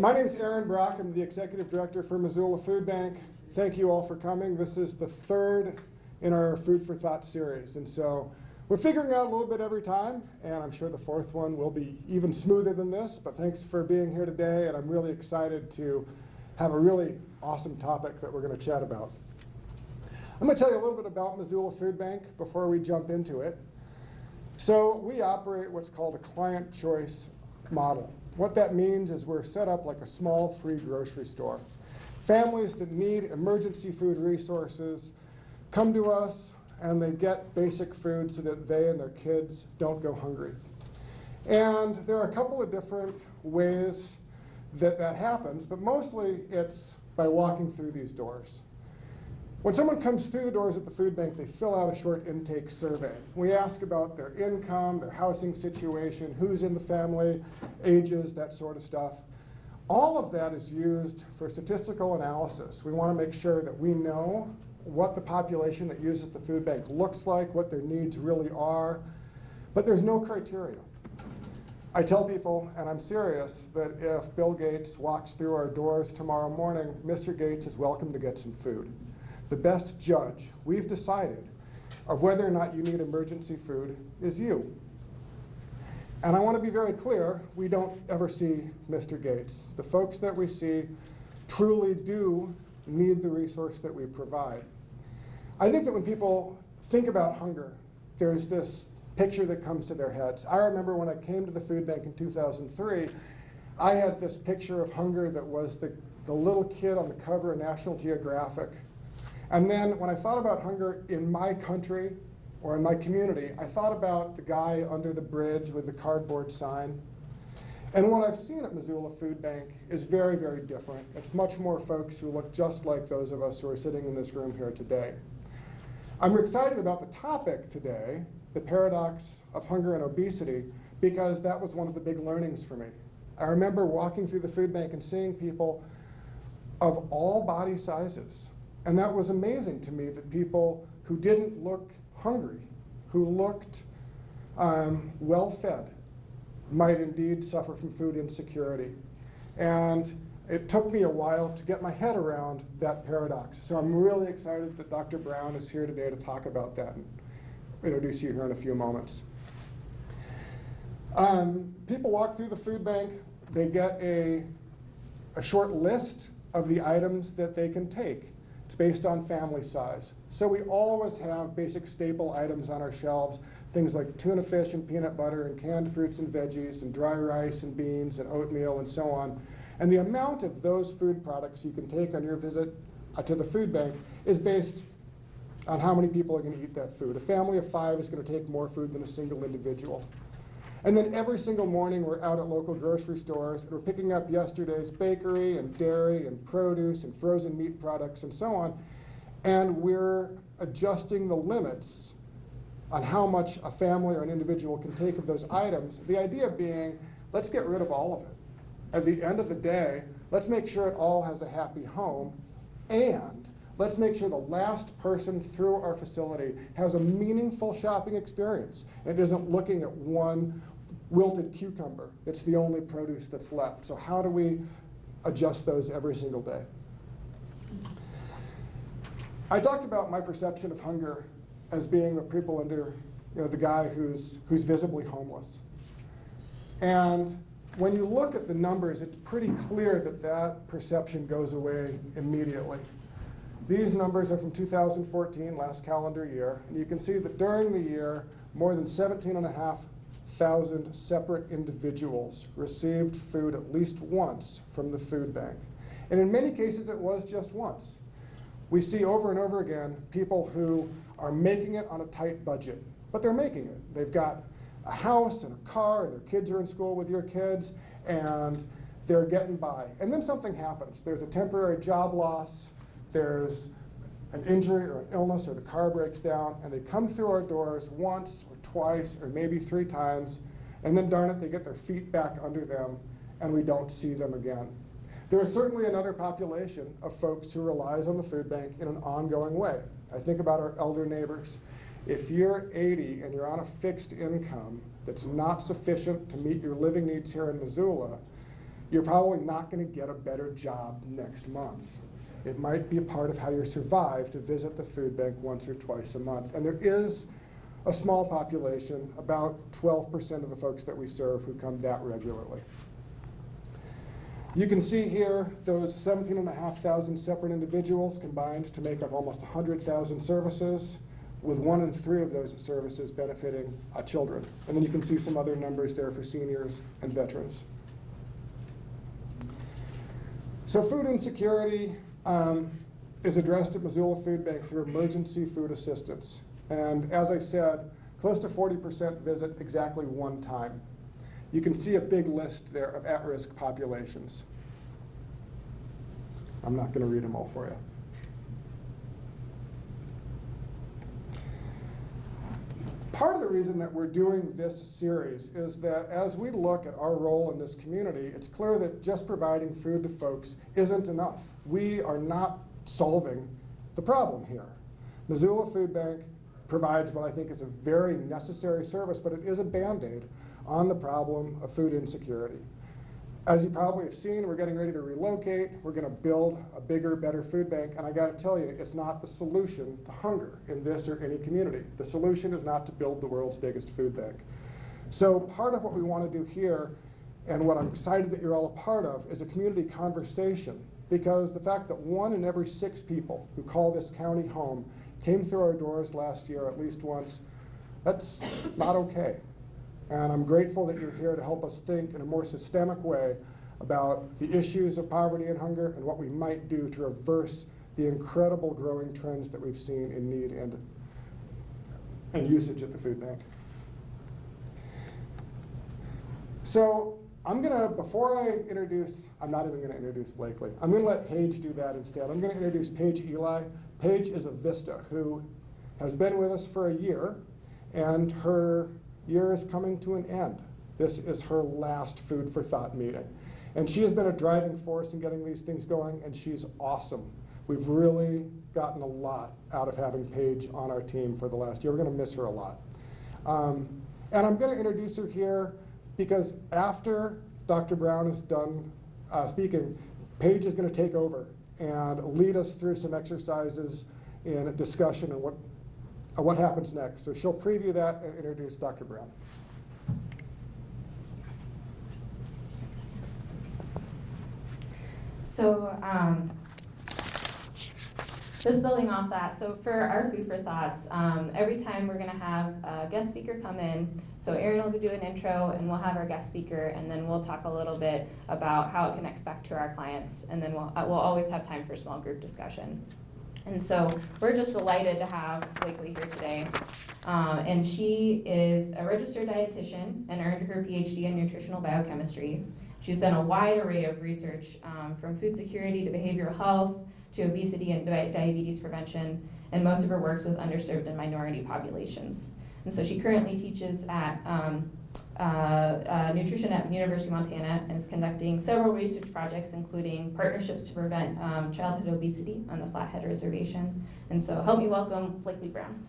My name is Aaron Brock. I'm the Executive Director for Missoula Food Bank. Thank you all for coming. This is the third in our Food for Thought series. And so we're figuring out a little bit every time, and I'm sure the fourth one will be even smoother than this. But thanks for being here today, and I'm really excited to have a really awesome topic that we're going to chat about. I'm going to tell you a little bit about Missoula Food Bank before we jump into it. So we operate what's called a client choice model. What that means is we're set up like a small free grocery store. Families that need emergency food resources come to us and they get basic food so that they and their kids don't go hungry. And there are a couple of different ways that that happens, but mostly it's by walking through these doors. When someone comes through the doors at the food bank, they fill out a short intake survey. We ask about their income, their housing situation, who's in the family, ages, that sort of stuff. All of that is used for statistical analysis. We want to make sure that we know what the population that uses the food bank looks like, what their needs really are, but there's no criteria. I tell people, and I'm serious, that if Bill Gates walks through our doors tomorrow morning, Mr. Gates is welcome to get some food. The best judge, we've decided, of whether or not you need emergency food is you. And I want to be very clear, we don't ever see Mr. Gates. The folks that we see truly do need the resource that we provide. I think that when people think about hunger, there's this picture that comes to their heads. I remember when I came to the food bank in 2003, I had this picture of hunger that was the little kid on the cover of National Geographic. And then when I thought about hunger in my country or in my community, I thought about the guy under the bridge with the cardboard sign. And what I've seen at Missoula Food Bank is very, very different. It's much more folks who look just like those of us who are sitting in this room here today. I'm excited about the topic today, the paradox of hunger and obesity, because that was one of the big learnings for me. I remember walking through the food bank and seeing people of all body sizes. And that was amazing to me, that people who didn't look hungry, who looked well-fed, might indeed suffer from food insecurity. And it took me a while to get my head around that paradox. So I'm really excited that Dr. Brown is here today to talk about that and introduce you here in a few moments. People walk through the food bank, they get a short list of the items that they can take. It's based on family size. So we always have basic staple items on our shelves, things like tuna fish and peanut butter and canned fruits and veggies and dry rice and beans and oatmeal and so on. And the amount of those food products you can take on your visit to the food bank is based on how many people are going to eat that food. A family of 5 is going to take more food than a single individual. And then every single morning we're out at local grocery stores and we're picking up yesterday's bakery and dairy and produce and frozen meat products and so on. And we're adjusting the limits on how much a family or an individual can take of those items. The idea being, let's get rid of all of it. At the end of the day, let's make sure it all has a happy home, and let's make sure the last person through our facility has a meaningful shopping experience and isn't looking at one wilted cucumber. It's the only produce that's left. So how do we adjust those every single day? I talked about my perception of hunger as being the people under, the guy who's visibly homeless. And when you look at the numbers, it's pretty clear that that perception goes away immediately. These numbers are from 2014, last calendar year, and you can see that during the year, more than 17,500 separate individuals received food at least once from the food bank. And in many cases, it was just once. We see over and over again people who are making it on a tight budget, but they're making it. They've got a house and a car, and their kids are in school with your kids, and they're getting by. And then something happens. There's a temporary job loss, there's an injury or an illness, or the car breaks down, and they come through our doors once or twice or maybe 3 times, and then darn it, they get their feet back under them, and we don't see them again. There is certainly another population of folks who relies on the food bank in an ongoing way. I think about our elder neighbors. If you're 80 and you're on a fixed income that's not sufficient to meet your living needs here in Missoula, you're probably not going to get a better job next month. It might be a part of how you survive to visit the food bank once or twice a month. And there is a small population, about 12% of the folks that we serve, who come that regularly. You can see here those 17,500 separate individuals combined to make up almost 100,000 services, with 1 in 3 of those services benefiting children. And then you can see some other numbers there for seniors and veterans. So food insecurity is addressed at Missoula Food Bank through emergency food assistance. And as I said, close to 40% visit exactly one time. You can see a big list there of at-risk populations. I'm not going to read them all for you. Part of the reason that we're doing this series is that as we look at our role in this community, it's clear that just providing food to folks isn't enough. We are not solving the problem here. Missoula Food Bank provides what I think is a very necessary service, but it is a Band-Aid on the problem of food insecurity. As you probably have seen, we're getting ready to relocate. We're going to build a bigger, better food bank, and I got to tell you, it's not the solution to hunger in this or any community. The solution is not to build the world's biggest food bank. So part of what we want to do here, and what I'm excited that you're all a part of, is a community conversation, because the fact that 1 in every 6 people who call this county home came through our doors last year at least once, that's not okay. And I'm grateful that you're here to help us think in a more systemic way about the issues of poverty and hunger and what we might do to reverse the incredible growing trends that we've seen in need and usage at the food bank. So I'm not even gonna introduce Blakely. I'm gonna let Paige do that instead. I'm gonna introduce Paige Eli. Paige is a Vista who has been with us for a year, and her year is coming to an end. This is her last Food for Thought meeting. And she has been a driving force in getting these things going, and she's awesome. We've really gotten a lot out of having Paige on our team for the last year. We're gonna miss her a lot. And I'm gonna introduce her here because after Dr. Brown is done speaking, Paige is gonna take over and lead us through some exercises in a discussion on what happens next. So she'll preview that and introduce Dr. Brown. So just building off that, so for our Food for Thoughts, every time we're going to have a guest speaker come in. So Erin will do an intro, and we'll have our guest speaker, and then we'll talk a little bit about how it connects back to our clients, and then we'll always have time for small group discussion. And so we're just delighted to have Blakely here today. And she is a registered dietitian and earned her PhD in nutritional biochemistry. She's done a wide array of research from food security to behavioral health to obesity and diabetes prevention, and most of her works with underserved and minority populations. And so she currently teaches at nutrition at University of Montana and is conducting several research projects, including partnerships to prevent childhood obesity on the Flathead Reservation. And so help me welcome Blakely Brown.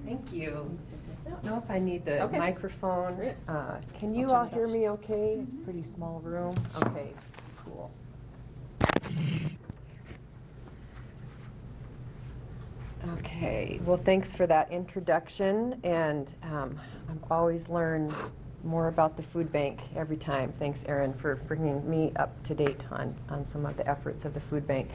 Thank you. I don't know if I need the Okay. microphone. Can you all hear me okay? It's a pretty small room. Okay, cool. Okay, well, thanks for that introduction, and I've always learned more about the food bank every time. Thanks, Erin, for bringing me up to date on some of the efforts of the food bank.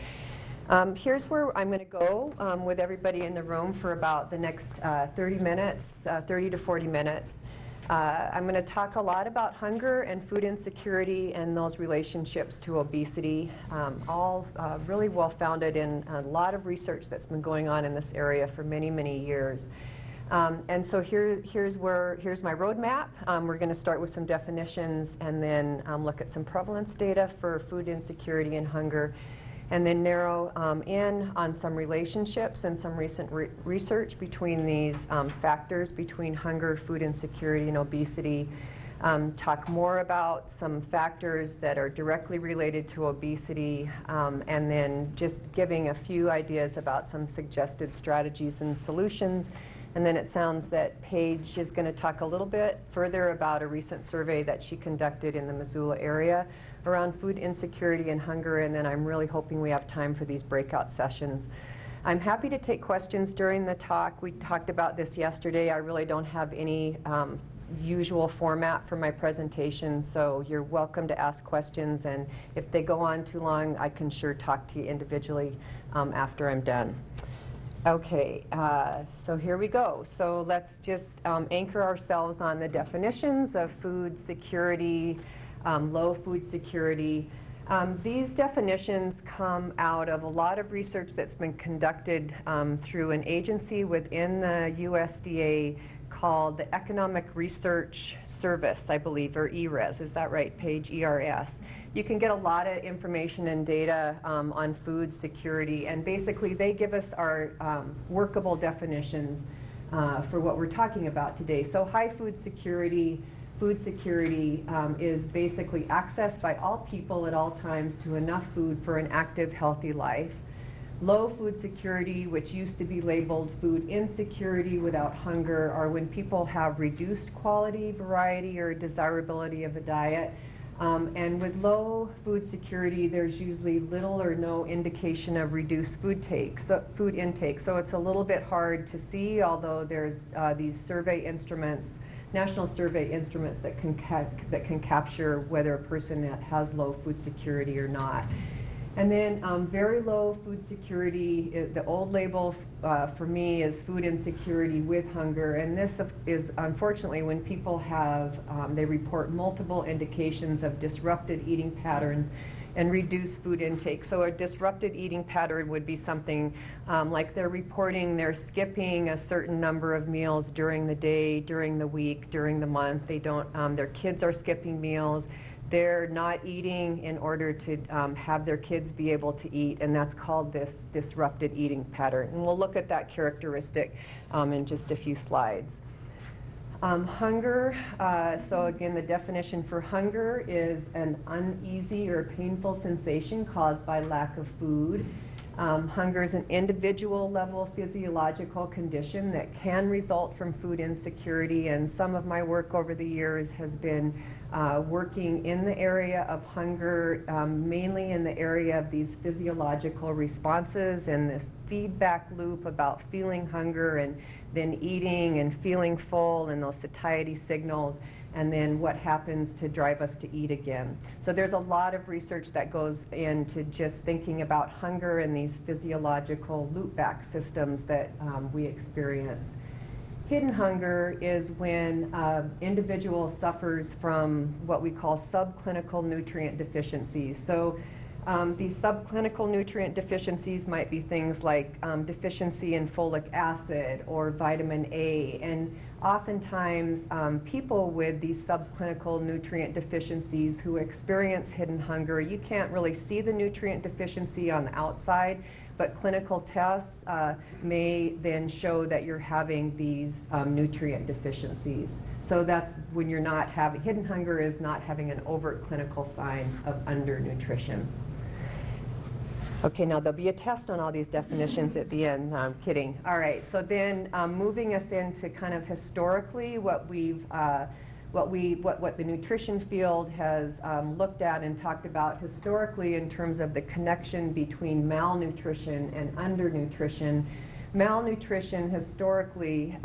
Here's where I'm going to go with everybody in the room for about the next 30 to 40 minutes. I'm going to talk a lot about hunger and food insecurity and those relationships to obesity, all really well founded in a lot of research that's been going on in this area for many, many years. And so here's my roadmap. We're going to start with some definitions and then look at some prevalence data for food insecurity and hunger, and then narrow in on some relationships and some recent research between these factors between hunger, food insecurity, and obesity. Talk more about some factors that are directly related to obesity, and then just giving a few ideas about some suggested strategies and solutions, And then it sounds that Paige is going to talk a little bit further about a recent survey that she conducted in the Missoula area around food insecurity and hunger, and then I'm really hoping we have time for these breakout sessions. I'm happy to take questions during the talk. We talked about this yesterday. I really don't have any usual format for my presentation, so you're welcome to ask questions, and if they go on too long, I can sure talk to you individually after I'm done. Okay, so here we go. So let's just anchor ourselves on the definitions of food security, low food security. These definitions come out of a lot of research that's been conducted through an agency within the USDA called the Economic Research Service, I believe, or ERES. Is that right, Paige? ERS. You can get a lot of information and data on food security, and basically they give us our workable definitions for what we're talking about today. So high food security is basically access by all people at all times to enough food for an active, healthy life. Low food security, which used to be labeled food insecurity without hunger, are when people have reduced quality, variety, or desirability of a diet. And with low food security, there's usually little or no indication of reduced food intake. So it's a little bit hard to see, although there's these survey instruments, national survey instruments that can capture whether a person has low food security or not. And then very low food security, the old label for me is food insecurity with hunger. And this is unfortunately when people have, they report multiple indications of disrupted eating patterns and reduced food intake. So a disrupted eating pattern would be something like they're reporting they're skipping a certain number of meals during the day, during the week, during the month. They don't, their kids are skipping meals. They're not eating in order to have their kids be able to eat, and that's called this disrupted eating pattern. And we'll look at that characteristic in just a few slides. Hunger, so again, the definition for hunger is an uneasy or painful sensation caused by lack of food. Hunger is an individual level physiological condition that can result from food insecurity, and some of my work over the years has been working in the area of hunger, mainly in the area of these physiological responses and this feedback loop about feeling hunger and then eating and feeling full and those satiety signals, and then what happens to drive us to eat again. So there's a lot of research that goes into just thinking about hunger and these physiological loopback systems that we experience. Hidden hunger is when individual suffers from what we call subclinical nutrient deficiencies. So these subclinical nutrient deficiencies might be things like deficiency in folic acid or vitamin A, and oftentimes people with these subclinical nutrient deficiencies who experience hidden hunger, you can't really see the nutrient deficiency on the outside, but clinical tests may then show that you're having these nutrient deficiencies. So that's when you're not having, hidden hunger is not having an overt clinical sign of undernutrition. Okay, now there'll be a test on all these definitions at the end. No, I'm kidding. All right, so then moving us into kind of historically what the nutrition field has looked at and talked about historically in terms of the connection between malnutrition and undernutrition. Malnutrition historically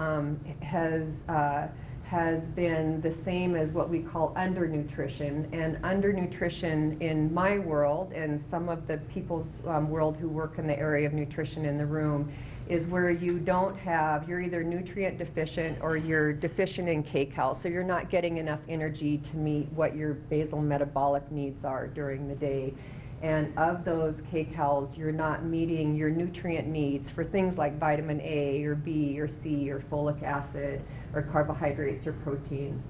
has been the same as what we call undernutrition. And undernutrition in my world and some of the people's world who work in the area of nutrition in the room is where you don't have, you're either nutrient deficient or you're deficient in kcal. So you're not getting enough energy to meet what your basal metabolic needs are during the day. And of those kcals, you're not meeting your nutrient needs for things like vitamin A or B or C or folic acid or carbohydrates or proteins.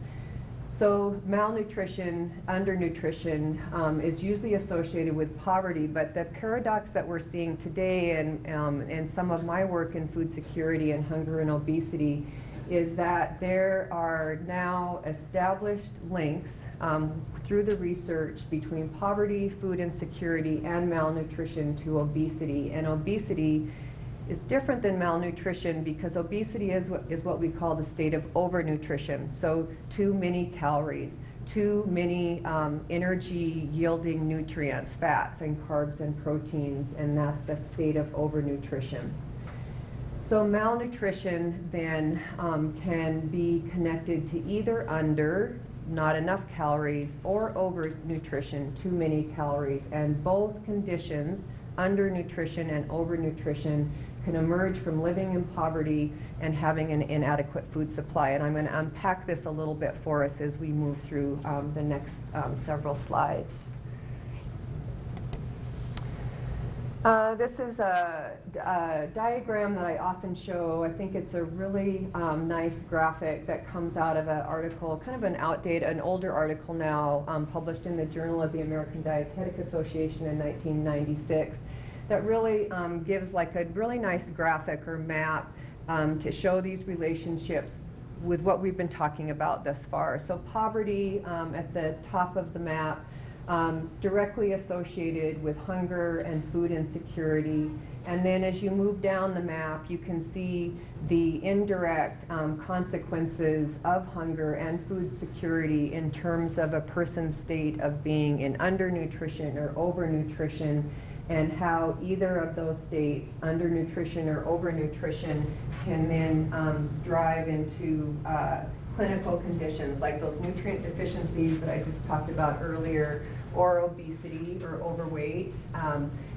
So malnutrition, undernutrition is usually associated with poverty, but the paradox that we're seeing today and some of my work in food security and hunger and obesity is that there are now established links through the research between poverty, food insecurity, and malnutrition to obesity. And obesity is different than malnutrition because obesity is what we call the state of overnutrition. So too many calories, too many energy yielding nutrients, fats and carbs and proteins, and that's the state of overnutrition. So malnutrition then can be connected to either under, not enough calories, or overnutrition, too many calories, and both conditions, undernutrition and overnutrition, can emerge from living in poverty and having an inadequate food supply. And I'm going to unpack this a little bit for us as we move through the next several slides. This is a diagram that I often show. I think it's a really nice graphic that comes out of an article, kind of an older article now, published in the Journal of the American Dietetic Association in 1996, that really gives like a really nice graphic or map to show these relationships with what we've been talking about thus far. So poverty at the top of the map, directly associated with hunger and food insecurity. And then as you move down the map, you can see the indirect consequences of hunger and food security in terms of a person's state of being in undernutrition or overnutrition, and how either of those states, undernutrition or overnutrition, can then drive into clinical conditions like those nutrient deficiencies that I just talked about earlier, or obesity or overweight.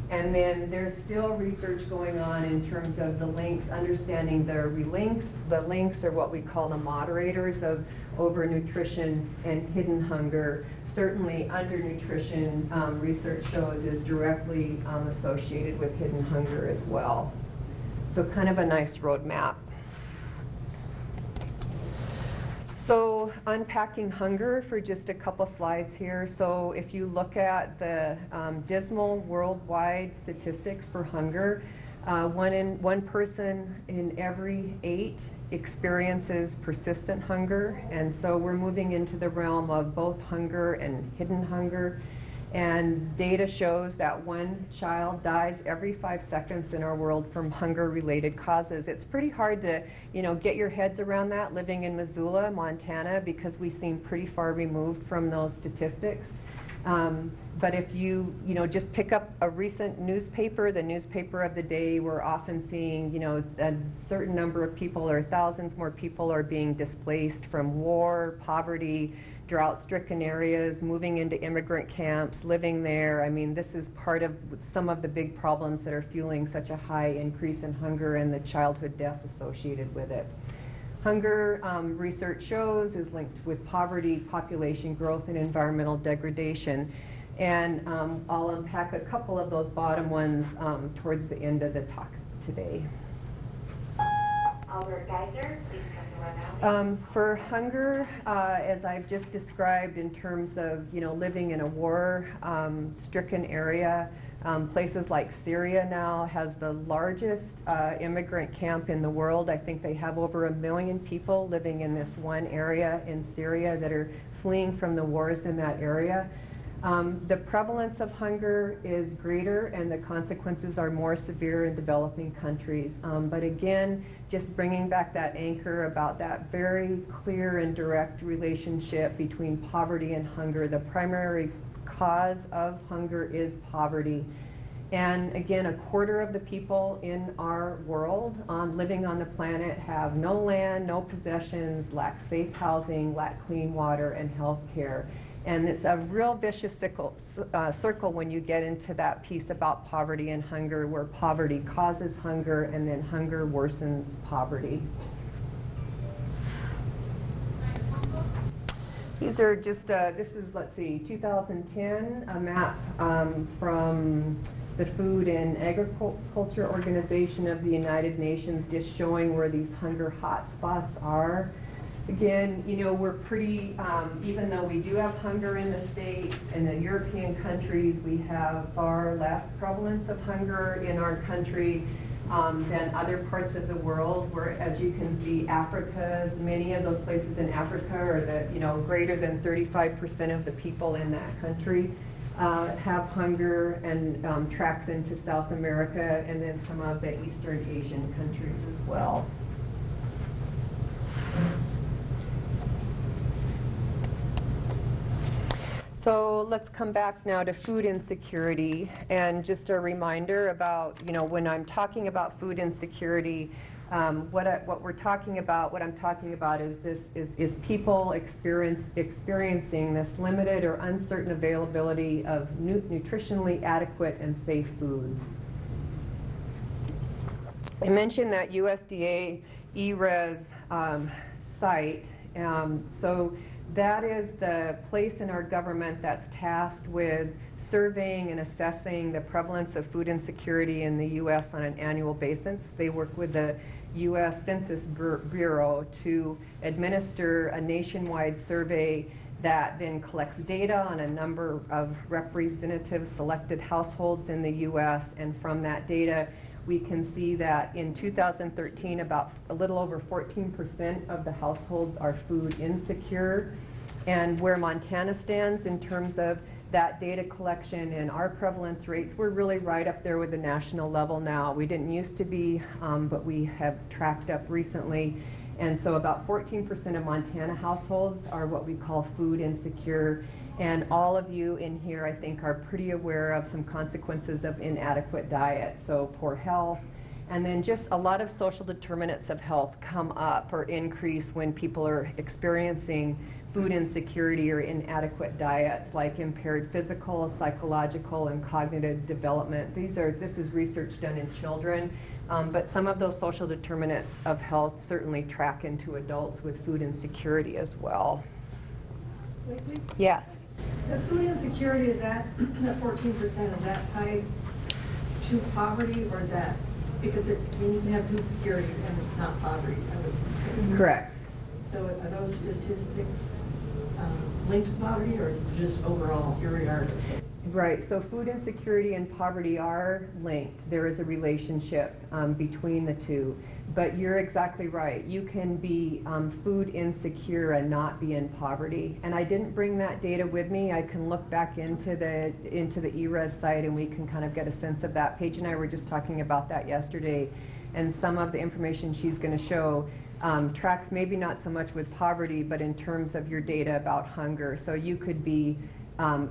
And then there's still research going on in terms of the links, understanding the links. The links are what we call the moderators of overnutrition and hidden hunger. Certainly undernutrition, research shows, is directly associated with hidden hunger as well. So kind of a nice roadmap. So unpacking hunger for just a couple slides here. So if you look at the dismal worldwide statistics for hunger, one person in every 8 experiences persistent hunger. And so we're moving into the realm of both hunger and hidden hunger. And data shows that 1 child dies every 5 seconds in our world from hunger-related causes. It's pretty hard to, get your heads around that living in Missoula, Montana, because we seem pretty far removed from those statistics. But if you, just pick up a recent newspaper, the newspaper of the day, we're often seeing, a certain number of people or thousands more people are being displaced from war, poverty, drought-stricken areas, moving into immigrant camps, living there. I mean, this is part of some of the big problems that are fueling such a high increase in hunger and the childhood deaths associated with it. Hunger, research shows, is linked with poverty, population growth, and environmental degradation. And I'll unpack a couple of those bottom ones towards the end of the talk today. Albert Geiser, please come to our now. For hunger, as I've just described in terms of living in a war-stricken area, places like Syria now has the largest immigrant camp in the world. I think they have over 1 million people living in this one area in Syria that are fleeing from the wars in that area. The prevalence of hunger is greater and the consequences are more severe in developing countries. But again, just bringing back that anchor about that very clear and direct relationship between poverty and hunger. The primary cause of hunger is poverty. And again, 1/4 of the people in our world living on the planet have no land, no possessions, lack safe housing, lack clean water and health care. And it's a real vicious circle when you get into that piece about poverty and hunger, where poverty causes hunger and then hunger worsens poverty. These are just, this is, let's see, 2010, a map from the Food and Agriculture Organization of the United Nations, just showing where these hunger hotspots are. Again, we're pretty, even though we do have hunger in the States and the European countries, we have far less prevalence of hunger in our country than other parts of the world, where, as you can see, Africa, many of those places in Africa are greater than 35% of the people in that country have hunger, and tracks into South America, and then some of the Eastern Asian countries as well. So let's come back now to food insecurity, and just a reminder about, when I'm talking about food insecurity, what I'm talking about is people experiencing this limited or uncertain availability of nutritionally adequate and safe foods. I mentioned that USDA ERES site. So that is the place in our government that's tasked with surveying and assessing the prevalence of food insecurity in the U.S. on an annual basis. They work with the U.S. Census Bureau to administer a nationwide survey that then collects data on a number of representative selected households in the U.S. And from that data, we can see that in 2013, about a little over 14% of the households are food insecure. And where Montana stands in terms of that data collection and our prevalence rates, we're really right up there with the national level now. We didn't used to be, but we have tracked up recently. And so about 14% of Montana households are what we call food insecure. And all of you in here, I think, are pretty aware of some consequences of inadequate diet. So poor health, and then just a lot of social determinants of health come up or increase when people are experiencing food insecurity or inadequate diets, like impaired physical, psychological, and cognitive development. This is research done in children, but some of those social determinants of health certainly track into adults with food insecurity as well. Lately? Yes. The food insecurity, is that 14%, is that tied to poverty, or is that, because you can have food security and not poverty? Correct. So are those statistics linked to poverty, or is it just overall, irregardless? Right, so food insecurity and poverty are linked. There is a relationship between the two. But you're exactly right. You can be food insecure and not be in poverty. And I didn't bring that data with me. I can look back into the ERES site and we can kind of get a sense of that. Paige and I were just talking about that yesterday. And some of the information she's going to show tracks maybe not so much with poverty, but in terms of your data about hunger. So you could be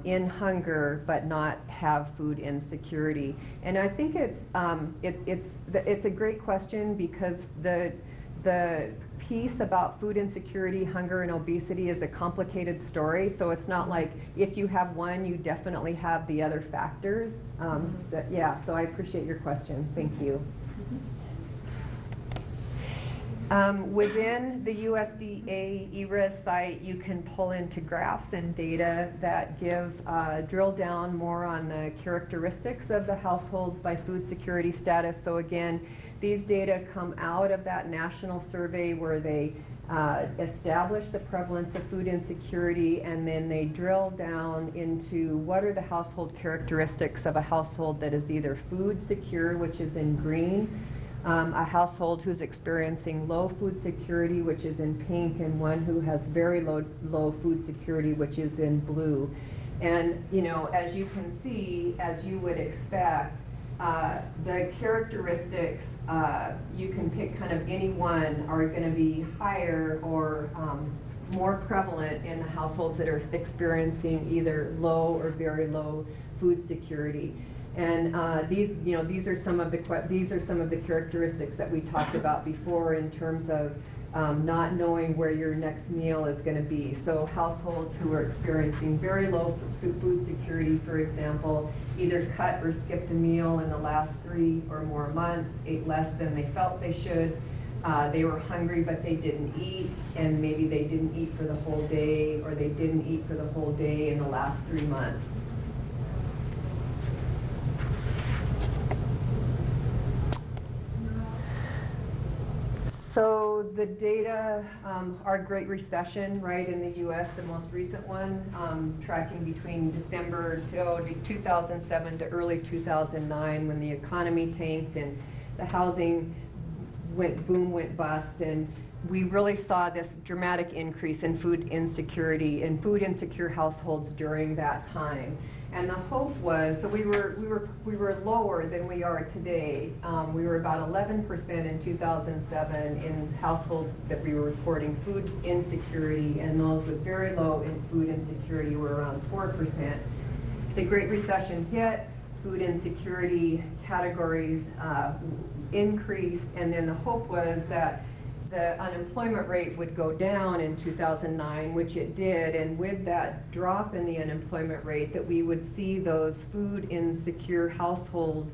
in hunger but not have food insecurity. And I think it's a great question, because the piece about food insecurity, hunger, and obesity is a complicated story. So it's not like if you have one, you definitely have the other factors. So I appreciate your question. Thank you. Within the USDA ERES site, you can pull into graphs and data that drill down more on the characteristics of the households by food security status. So again, these data come out of that national survey where they establish the prevalence of food insecurity, and then they drill down into what are the household characteristics of a household that is either food secure, which is in green, a household who's experiencing low food security, which is in pink, and one who has very low food security, which is in blue. And as you can see, as you would expect, the characteristics, you can pick kind of any one, are going to be higher or more prevalent in the households that are experiencing either low or very low food security. And these are some of the characteristics that we talked about before in terms of not knowing where your next meal is going to be. So households who are experiencing very low food security, for example, either cut or skipped a meal in the last 3 or more months, ate less than they felt they should. They were hungry but they didn't eat, and maybe they didn't eat for the whole day, or they didn't eat for the whole day in the last 3 months. So the data, our Great Recession, right, in the U.S., the most recent one, tracking between December 2007 to early 2009, when the economy tanked and the housing went bust, and we really saw this dramatic increase in food insecurity in food insecure households during that time. And the hope was, so we were lower than we are today. We were about 11% in 2007 in households that we were reporting food insecurity, and those with very low in food insecurity were around 4%. The Great Recession hit, food insecurity categories increased, and then the hope was that the unemployment rate would go down in 2009, which it did, and with that drop in the unemployment rate, that we would see those food insecure household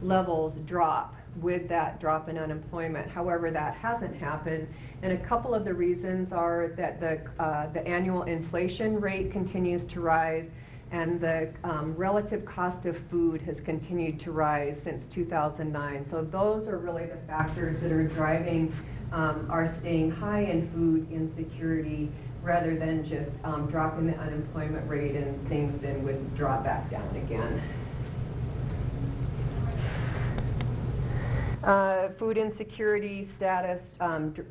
levels drop with that drop in unemployment. However, that hasn't happened, and a couple of the reasons are that the annual inflation rate continues to rise, and the relative cost of food has continued to rise since 2009. So those are really the factors that are driving our staying high in food insecurity, rather than just dropping the unemployment rate and things then would drop back down again. Food insecurity status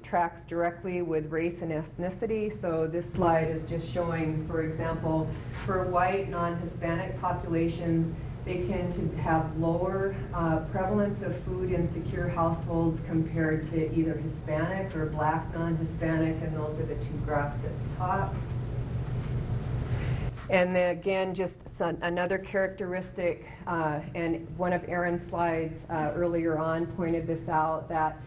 tracks directly with race and ethnicity. So this slide is just showing, for example, for white non-Hispanic populations, they tend to have lower prevalence of food insecure households compared to either Hispanic or Black non-Hispanic, and those are the two graphs at the top. And then again, just another characteristic, and one of Erin's slides earlier on pointed this out, that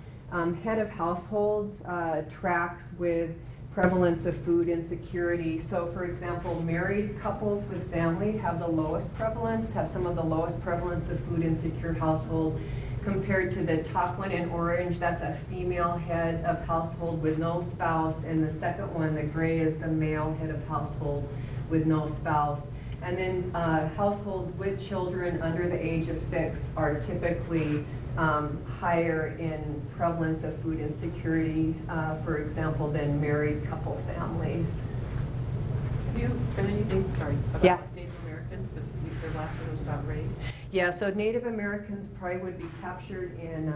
head of households tracks with prevalence of food insecurity. So for example, married couples with family have the lowest prevalence, have some of the lowest prevalence of food insecure household, compared to the top one in orange. That's a female head of household with no spouse, and the second one, the gray, is the male head of household with no spouse. And then households with children under the age of 6 are typically higher in prevalence of food insecurity, for example, than married couple families. Have you done anything, about Yeah. Native Americans? Because their last one was about race. Yeah, so Native Americans probably would be captured in,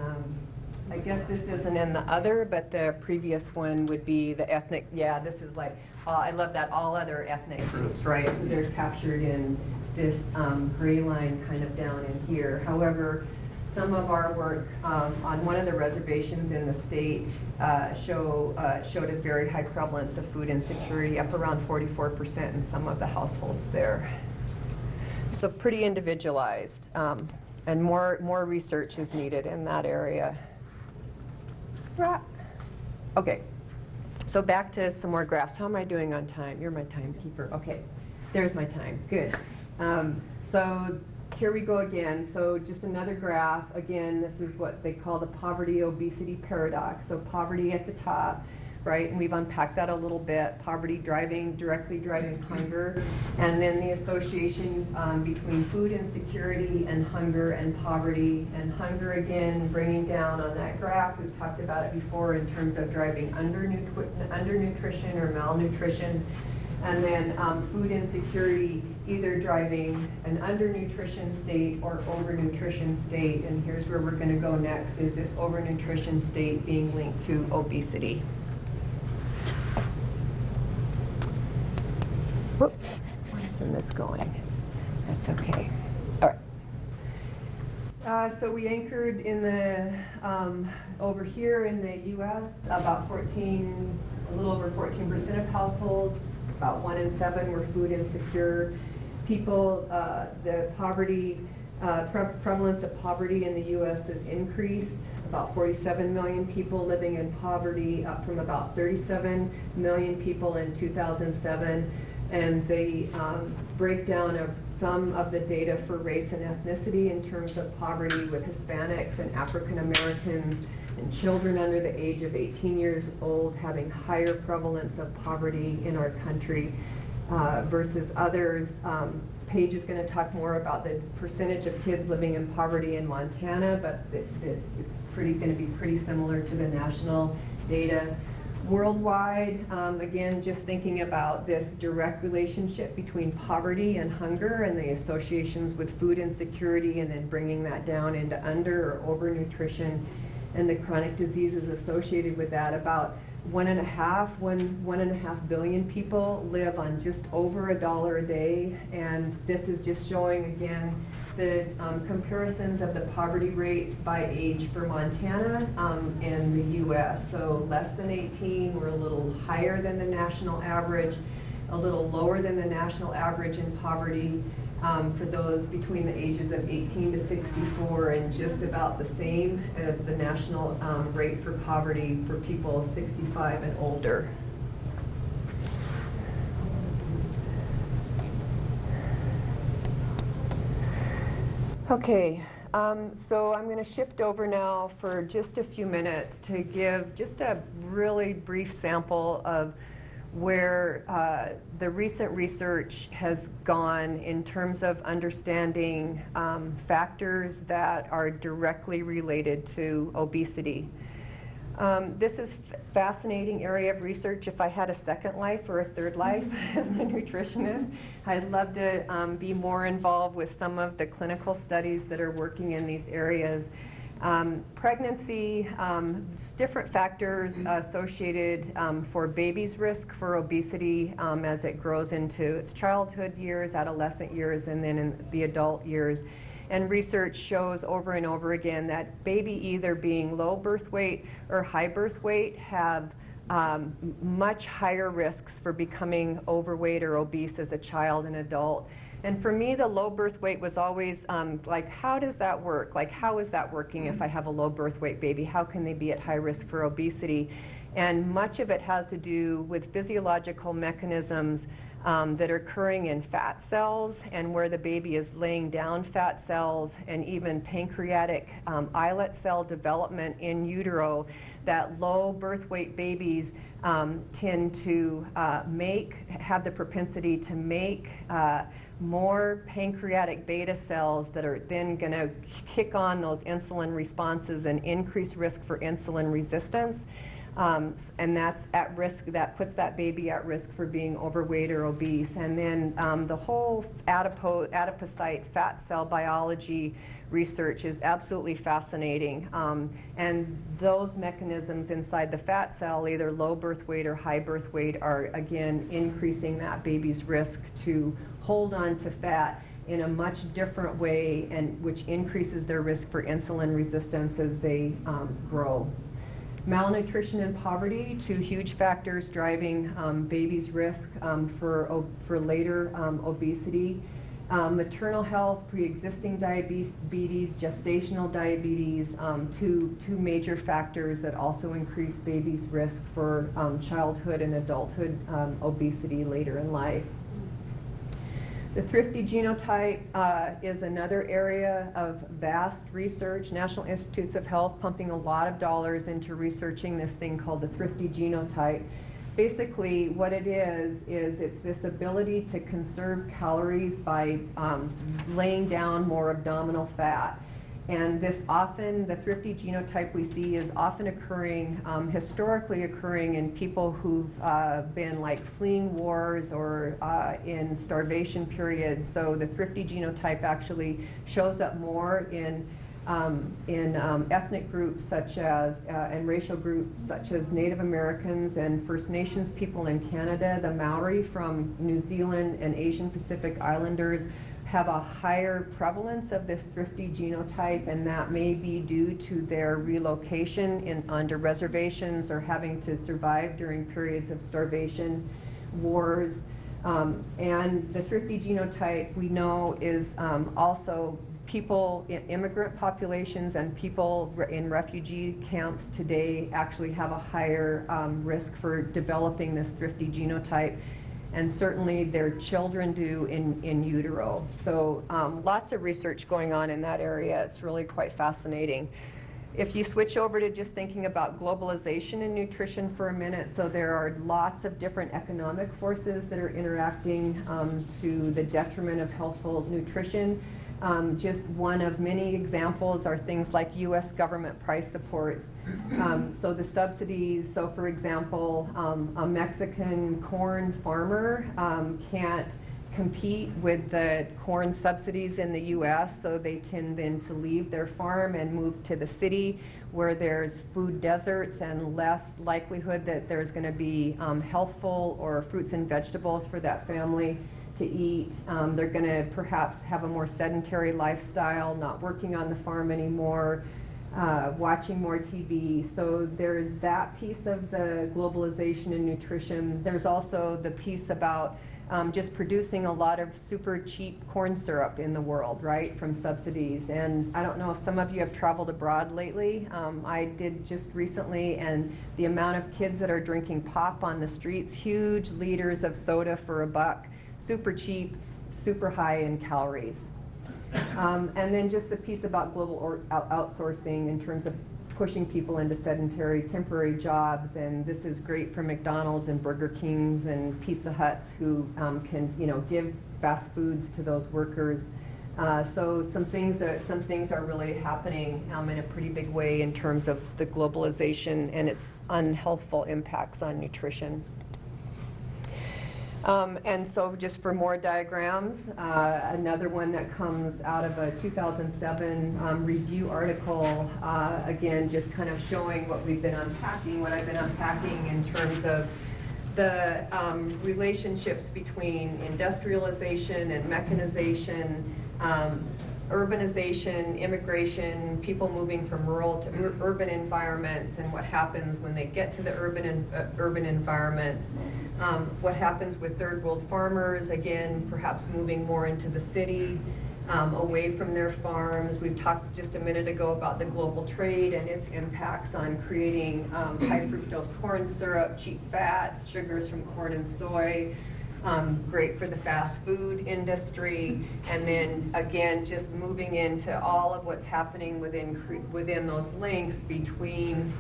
I guess this isn't in the other, but the previous one would be the ethnic, yeah, this is like, I love that, all other ethnic groups, right? So they're captured in this gray line kind of down in here. However, some of our work on one of the reservations in the state showed a very high prevalence of food insecurity, up around 44% in some of the households there. So pretty individualized, and more research is needed in that area. Okay, so back to some more graphs. How am I doing on time? You're my timekeeper. Okay, there's my time. Good. So here we go again. So just another graph. Again, this is what they call the poverty-obesity paradox. So poverty at the top, right? And we've unpacked that a little bit. Poverty directly driving hunger. And then the association between food insecurity and hunger and poverty. And hunger, again, bringing down on that graph. We've talked about it before in terms of driving undernutrition or malnutrition. And then food insecurity either driving an undernutrition state or overnutrition state. And here's where we're going to go next, is this overnutrition state being linked to obesity. Whoop, why isn't this going? That's okay. All right. So we anchored in the, over here in the U.S., about a little over 14% of households, about 1 in 7 were food insecure. People, the poverty, prevalence of poverty in the U.S. has increased. About 47 million people living in poverty, up from about 37 million people in 2007. And the breakdown of some of the data for race and ethnicity in terms of poverty, with Hispanics and African Americans and children under the age of 18 years old having higher prevalence of poverty in our country versus others. Paige is going to talk more about the percentage of kids living in poverty in Montana, but it's going to be pretty similar to the national data. Worldwide, again, just thinking about this direct relationship between poverty and hunger and the associations with food insecurity, and then bringing that down into under or overnutrition and the chronic diseases associated with that. About 1.5 billion people live on just over $1 a day, and this is just showing again the comparisons of the poverty rates by age for Montana and the U.S. So less than 18, we're a little higher than the national average, a little lower than the national average in poverty for those between the ages of 18 to 64, and just about the same as the national rate for poverty for people 65 and older. Okay, so I'm going to shift over now for just a few minutes to give just a really brief sample of where the recent research has gone in terms of understanding factors that are directly related to obesity. This is fascinating area of research. If I had a second life or a third life as a nutritionist, I'd love to be more involved with some of the clinical studies that are working in these areas. Pregnancy, different factors associated for baby's risk for obesity as it grows into its childhood years, adolescent years, and then in the adult years. And research shows over and over again that baby either being low birth weight or high birth weight have much higher risks for becoming overweight or obese as a child and adult. And for me, the low birth weight was always like, how does that work? Like, how is that working if I have a low birth weight baby? How can they be at high risk for obesity? And much of it has to do with physiological mechanisms that are occurring in fat cells, and where the baby is laying down fat cells, and even pancreatic islet cell development in utero, that low birth weight babies tend to have the propensity to make more pancreatic beta cells that are then going to kick on those insulin responses and increase risk for insulin resistance. And that's at risk, that puts that baby at risk for being overweight or obese. And then the whole adipocyte fat cell biology research is absolutely fascinating. And those mechanisms inside the fat cell, either low birth weight or high birth weight, are again increasing that baby's risk to hold on to fat in a much different way, and which increases their risk for insulin resistance as they grow. Malnutrition and poverty, two huge factors driving babies' risk for later obesity. Maternal health, pre-existing diabetes, gestational diabetes, two major factors that also increase babies' risk for childhood and adulthood obesity later in life. The thrifty genotype is another area of vast research. National Institutes of Health pumping a lot of dollars into researching this thing called the thrifty genotype. Basically, what it is it's this ability to conserve calories by laying down more abdominal fat. And this often, the thrifty genotype we see is often occurring, historically occurring in people who've been like fleeing wars or in starvation periods. So the thrifty genotype actually shows up more in ethnic groups such as, and racial groups such as Native Americans and First Nations people in Canada. The Maori from New Zealand and Asian Pacific Islanders have a higher prevalence of this thrifty genotype, and that may be due to their relocation under reservations or having to survive during periods of starvation, wars. And the thrifty genotype, we know, is also people in immigrant populations and people in refugee camps today actually have a higher risk for developing this thrifty genotype. And certainly their children do in utero. So lots of research going on in that area. It's really quite fascinating. If you switch over to just thinking about globalization in nutrition for a minute, so there are lots of different economic forces that are interacting to the detriment of healthful nutrition. Just one of many examples are things like U.S. government price supports. So the subsidies, so for example, a Mexican corn farmer can't compete with the corn subsidies in the U.S., so they tend then to leave their farm and move to the city where there's food deserts and less likelihood that there's going to be healthful or fruits and vegetables for that family to eat. They're going to perhaps have a more sedentary lifestyle, not working on the farm anymore, watching more TV. So there's that piece of the globalization in nutrition. There's also the piece about just producing a lot of super cheap corn syrup in the world, right, from subsidies. And I don't know if some of you have traveled abroad lately. I did just recently, and the amount of kids that are drinking pop on the streets, huge liters of soda for $1, super cheap, super high in calories. And then just the piece about global outsourcing in terms of pushing people into sedentary, temporary jobs, and this is great for McDonald's and Burger Kings and Pizza Huts who can, give fast foods to those workers. So some things are really happening in a pretty big way in terms of the globalization and its unhealthful impacts on nutrition. And so just for more diagrams, another one that comes out of a 2007 review article, again, just kind of showing what I've been unpacking in terms of the relationships between industrialization and mechanization, urbanization, immigration, people moving from rural to urban environments, and what happens when they get to the urban environments. What happens with third world farmers, again, perhaps moving more into the city, away from their farms. We've talked just a minute ago about the global trade and its impacts on creating high fructose corn syrup, cheap fats, sugars from corn and soy. Great for the fast food industry, and then again just moving into all of what's happening within those links between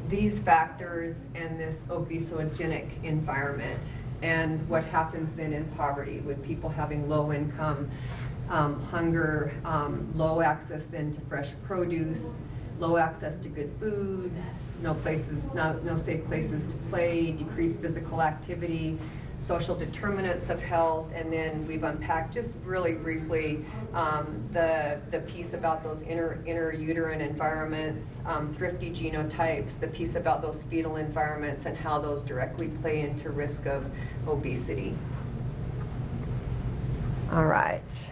these factors and this obesogenic environment, and what happens then in poverty with people having low income, hunger, low access then to fresh produce, low access to good food, no safe places to play, decreased physical activity, social determinants of health, and then we've unpacked just really briefly the piece about those intrauterine environments, thrifty genotypes, the piece about those fetal environments and how those directly play into risk of obesity. All right.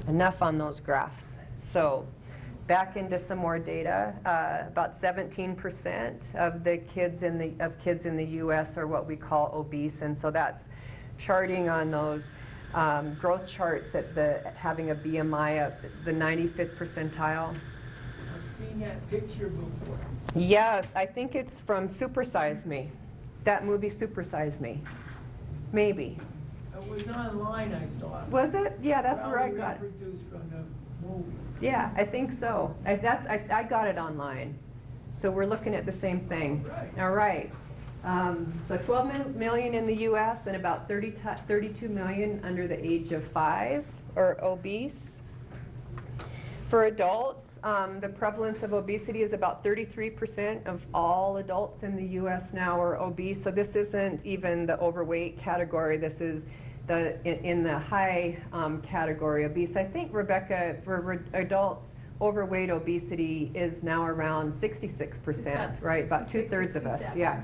Enough on those graphs. So back into some more data. About 17% of the kids in the U.S. are what we call obese, and so that's charting on those growth charts at having a BMI of the 95th percentile. I've seen that picture before. Yes, I think it's from Super Size Me. That movie Super Size Me. Maybe. It was online, I saw it. Was it? Yeah, that's where I Probably got it. reproduced from the movie. Yeah, I think so. I got it online. So we're looking at the same thing. Right. All right. So 12 million in the U.S. and about 32 million under the age of 5 are obese. For adults, the prevalence of obesity is about 33% of all adults in the U.S. now are obese. So this isn't even the overweight category. This is in the high category obese. I think, Rebecca, for adults, overweight obesity is now around 66%, right? About 2/3 of us, yeah.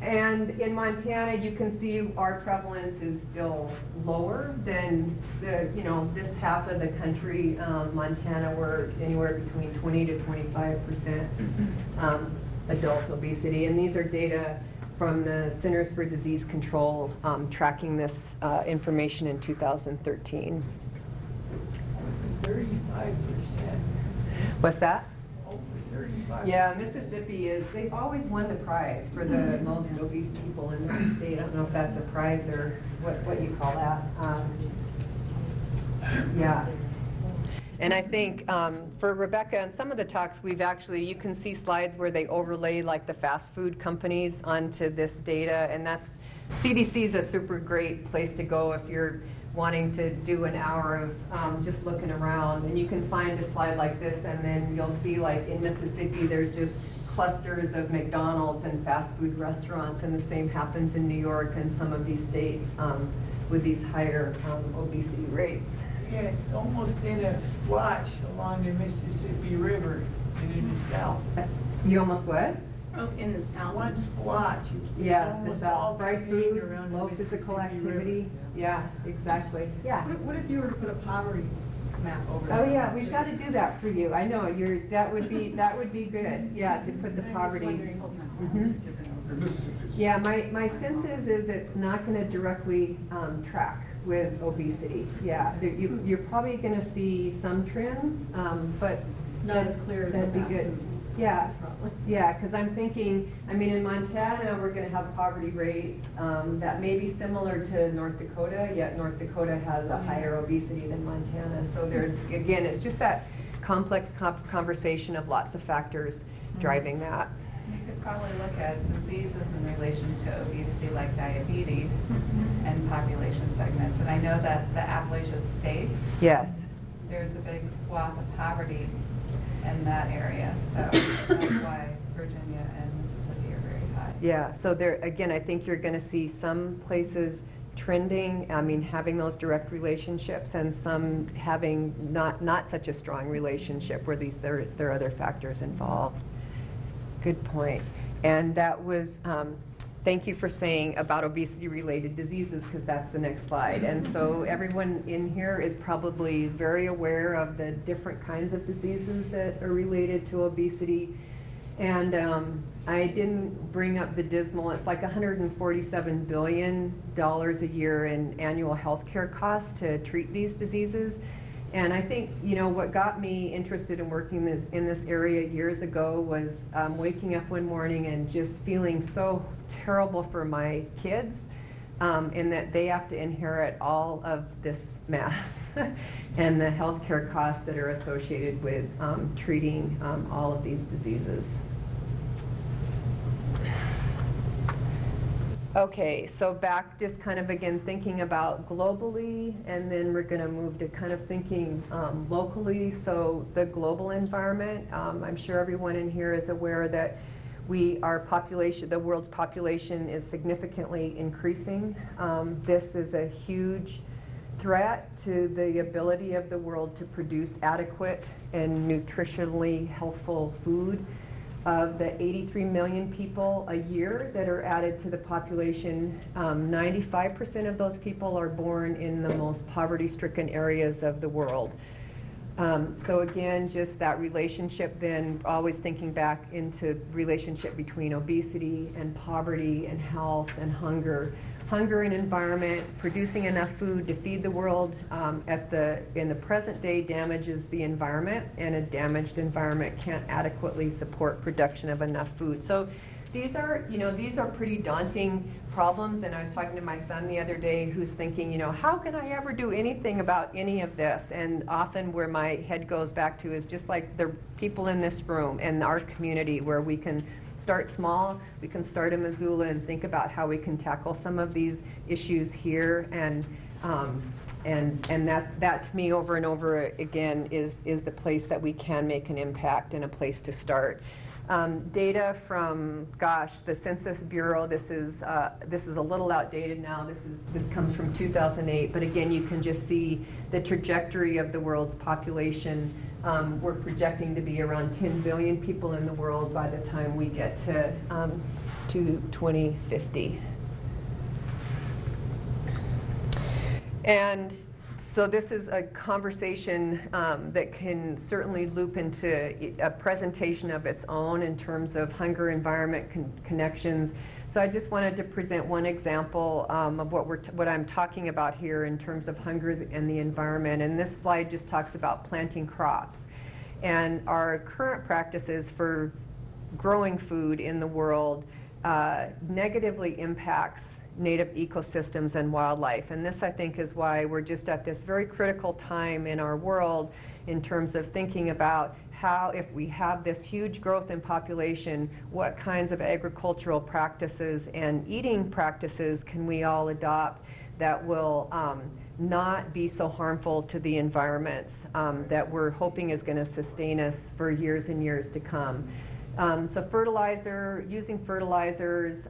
And in Montana, you can see our prevalence is still lower than this half of the country. Montana, we're anywhere between 20 to 25% adult obesity, and these are data from the Centers for Disease Control tracking this information in 2013. 35%. What's that? Over 35%. Yeah, Mississippi they've always won the prize for the most obese people in the state. I don't know if that's a prize or what you call that. Yeah. And I think for Rebecca and some of the talks you can see slides where they overlay like the fast food companies onto this data, and CDC is a super great place to go if you're wanting to do an hour of just looking around, and you can find a slide like this, and then you'll see like in Mississippi there's just clusters of McDonald's and fast food restaurants, and the same happens in New York and some of these states with these higher obesity rates. Yeah, it's almost in a splotch along the Mississippi River and in the south. You almost what? Oh, in the south. One splotch. It's Yeah, the almost all south, fried contained food, around the low physical Mississippi River. activity. Yeah, exactly. Yeah. What if you were to put a poverty map over Oh there? yeah, we've got to do that for you. I know that would be good. Yeah, to put the I'm just poverty. wondering. Yeah, my sense is it's not going to directly track with obesity. Yeah, you're probably going to see some trends, but Not as clear as the that'd be fast good. food. Yeah. Probably. Yeah, because I'm thinking, in Montana, we're going to have poverty rates that may be similar to North Dakota, yet North Dakota has a higher obesity than Montana. So there's, again, it's just that complex conversation of lots of factors driving that. You could probably look at diseases in relation to obesity like diabetes and population segments. And I know that the Appalachian states, Yes. there's a big swath of poverty in that area. So that's why Virginia and Mississippi are very high. Yeah, so there, again, I think you're going to see some places trending, having those direct relationships, and some having not such a strong relationship where there are other factors involved. Good point. And that was, thank you for saying about obesity-related diseases, because that's the next slide. And so everyone in here is probably very aware of the different kinds of diseases that are related to obesity. And I didn't bring up the dismal, it's like $147 billion a year in annual healthcare costs to treat these diseases. And I think, what got me interested in working in this area years ago was waking up one morning and just feeling so terrible for my kids, in that they have to inherit all of this mess and the healthcare costs that are associated with treating all of these diseases. Okay, so back just kind of again thinking about globally, and then we're going to move to kind of thinking locally. So the global environment, I'm sure everyone in here is aware that the world's population is significantly increasing. This is a huge threat to the ability of the world to produce adequate and nutritionally healthful food. Of the 83 million people a year that are added to the population, 95% of those people are born in the most poverty-stricken areas of the world. So again, just that relationship then, always thinking back into relationship between obesity and poverty and health and hunger. Hunger and environment, producing enough food to feed the world in the present day damages the environment, and a damaged environment can't adequately support production of enough food. So these are pretty daunting problems, and I was talking to my son the other day who's thinking, how can I ever do anything about any of this? And often where my head goes back to is just like the people in this room and our community, where we can start small. We can start in Missoula and think about how we can tackle some of these issues here, and that to me over and over again is the place that we can make an impact and a place to start. Data from, the Census Bureau. This is a little outdated now. This comes from 2008, but again, you can just see the trajectory of the world's population. We're projecting to be around 10 billion people in the world by the time we get to 2050. And so this is a conversation that can certainly loop into a presentation of its own in terms of hunger-environment connections. So I just wanted to present one example of what I'm talking about here in terms of hunger and the environment. And this slide just talks about planting crops. And our current practices for growing food in the world negatively impacts native ecosystems and wildlife. And this, I think, is why we're just at this very critical time in our world in terms of thinking about how, if we have this huge growth in population, what kinds of agricultural practices and eating practices can we all adopt that will not be so harmful to the environments that we're hoping is going to sustain us for years and years to come. So using fertilizers,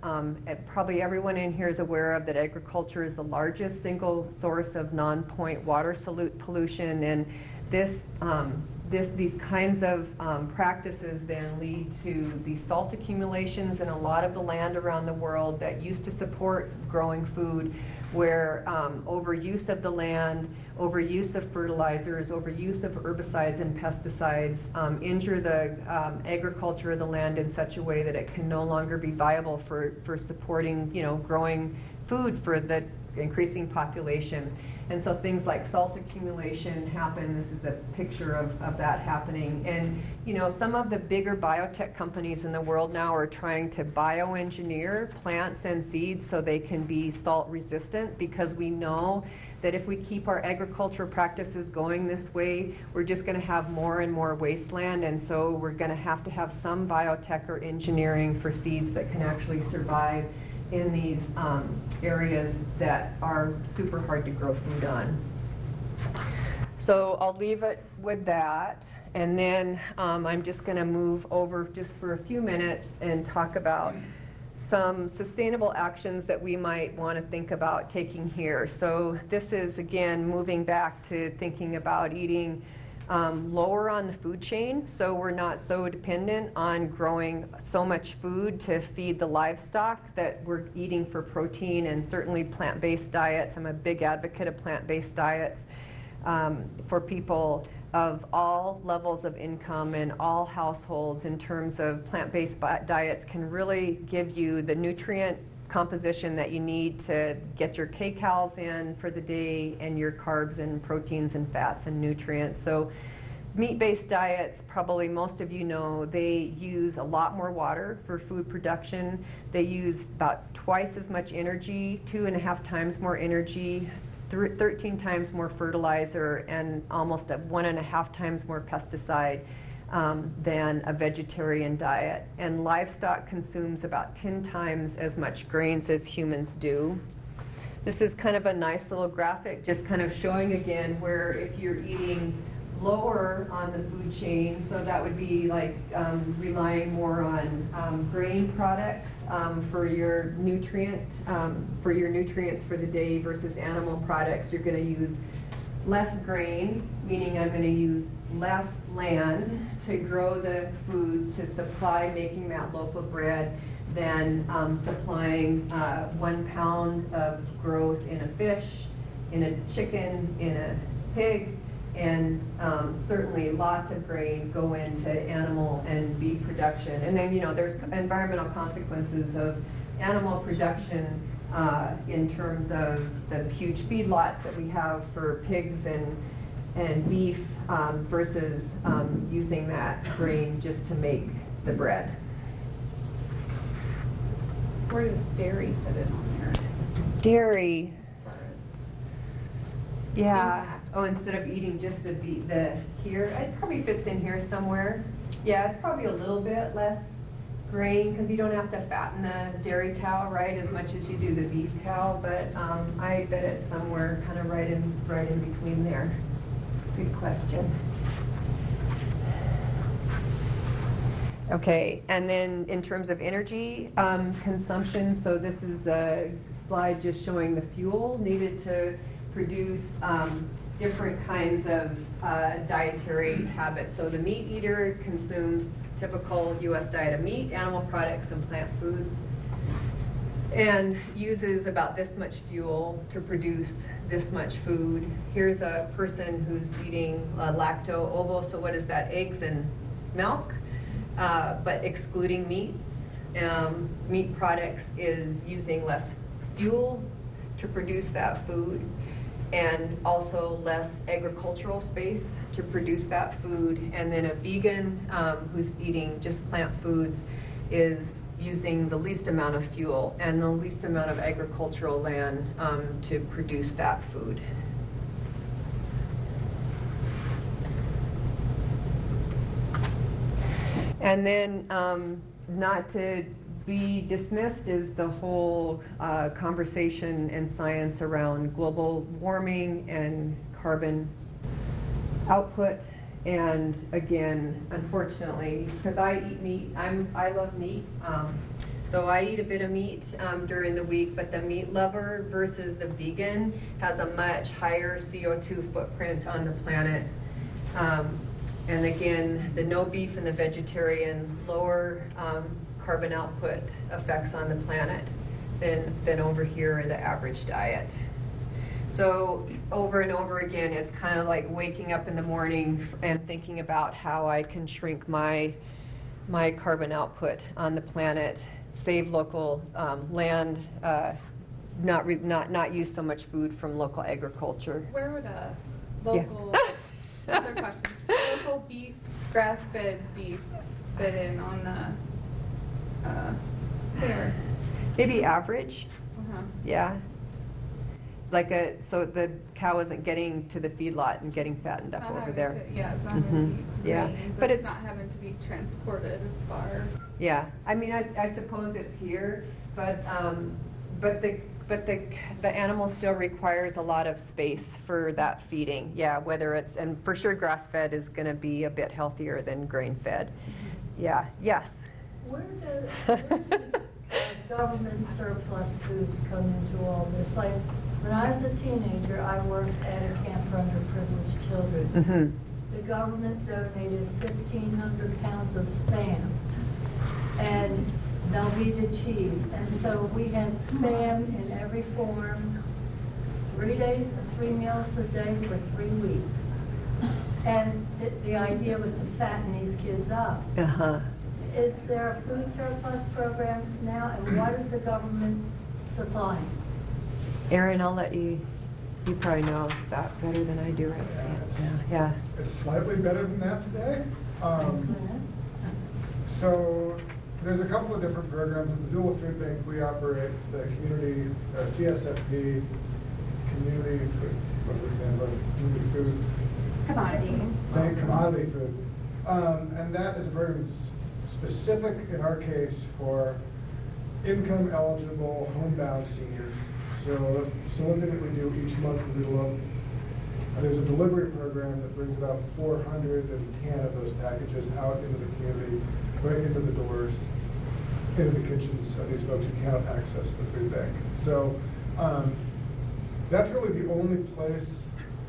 probably everyone in here is aware of that agriculture is the largest single source of non-point water solute pollution, and these kinds of practices then lead to the salt accumulations in a lot of the land around the world that used to support growing food, where overuse of the land, overuse of fertilizers, overuse of herbicides and pesticides injure the agriculture of the land in such a way that it can no longer be viable for supporting, growing food for the increasing population. And so things like salt accumulation happen. This is a picture of that happening. And some of the bigger biotech companies in the world now are trying to bioengineer plants and seeds so they can be salt resistant, because we know that if we keep our agricultural practices going this way, we're just going to have more and more wasteland. And so we're going to have some biotech or engineering for seeds that can actually survive in these areas that are super hard to grow food on. So I'll leave it with that, and then I'm just going to move over just for a few minutes and talk about some sustainable actions that we might want to think about taking here. So this is, again, moving back to thinking about eating lower on the food chain, so we're not so dependent on growing so much food to feed the livestock that we're eating for protein, and certainly plant-based diets. I'm a big advocate of plant-based diets for people of all levels of income and all households. In terms of plant-based diets can really give you the nutrient composition that you need to get your kcals in for the day, and your carbs and proteins and fats and nutrients. So meat-based diets, probably most of you know, they use a lot more water for food production. They use about twice as much energy, 2.5 times more energy, 13 times more fertilizer, and almost 1.5 times more pesticide than a vegetarian diet. And livestock consumes about 10 times as much grains as humans do. This is kind of a nice little graphic, just kind of showing again where if you're eating lower on the food chain, so that would be like relying more on grain products for your nutrients for the day versus animal products. You're going to use less grain, meaning I'm going to use less land to grow the food to supply making that loaf of bread than supplying 1 pound of growth in a fish, in a chicken, in a pig, and certainly lots of grain go into animal and beef production. And then, there's environmental consequences of animal production in terms of the huge feedlots that we have for pigs and beef versus using that grain just to make the bread. Where does dairy fit in on here? Dairy. As far as Yeah. impact? Oh, instead of eating just the here, it probably fits in here somewhere. Yeah, it's probably a little bit less grain because you don't have to fatten a dairy cow, right, as much as you do the beef cow. But I bet it's somewhere kind of right in between there. Good question. Okay, and then in terms of energy consumption, so this is a slide just showing the fuel needed to produce different kinds of dietary habits. So the meat eater consumes typical U.S. diet of meat, animal products, and plant foods, and uses about this much fuel to produce this much food. Here's a person who's eating lacto-ovo, so what is that? Eggs and milk, but excluding meats. Meat products is using less fuel to produce that food, and also less agricultural space to produce that food. And then a vegan who's eating just plant foods is using the least amount of fuel and the least amount of agricultural land to produce that food. And then not to be dismissed is the whole conversation and science around global warming and carbon output. And again, unfortunately, because I eat meat, I love meat. So I eat a bit of meat during the week, but the meat lover versus the vegan has a much higher CO2 footprint on the planet. And again, the no beef and the vegetarian lower carbon output effects on the planet than over here in the average diet. So over and over again, it's kind of like waking up in the morning and thinking about how I can shrink my carbon output on the planet, save local land, not use so much food from local agriculture. Where would a local, other question, local beef, grass-fed beef fit in on the, there? Maybe average, Uh-huh. yeah. So the cow isn't getting to the feedlot and getting fattened It's up not over having there. to- Yeah, it's not Mhm. having to Yeah. grains, But it's it's- not having to be transported as far. Yeah, I mean, I suppose it's here, but the animal still requires a lot of space for that feeding. Yeah, whether it's, and for sure grass-fed is gonna be a bit healthier than grain-fed. Yeah, yes. Where do government surplus foods come into all this? Like, when I was a teenager, I worked at a camp for underprivileged children. Mm-hmm. The government donated 1,500 pounds of Spam and Velveeta cheese. And so we had Spam in every form, 3 days, 3 meals a day for 3 weeks. And the idea was to fatten these kids up. Uh-huh. Is there a food surplus program now, and what is the government supplying? Erin, I'll let you probably know that better than I do right now. Yeah. It's slightly better than that today. So there's a couple of different programs. At Missoula Food Bank, we operate the community, CSFP, community food, what does it stand for? Community food. Commodity food. And that is a program that's specific, in our case, for income eligible homebound seniors. So one thing that we do each month is there's a delivery program that brings about 410 of those packages out into the community, right into the doors, into the kitchens of these folks who cannot access the food bank. So that's really the only place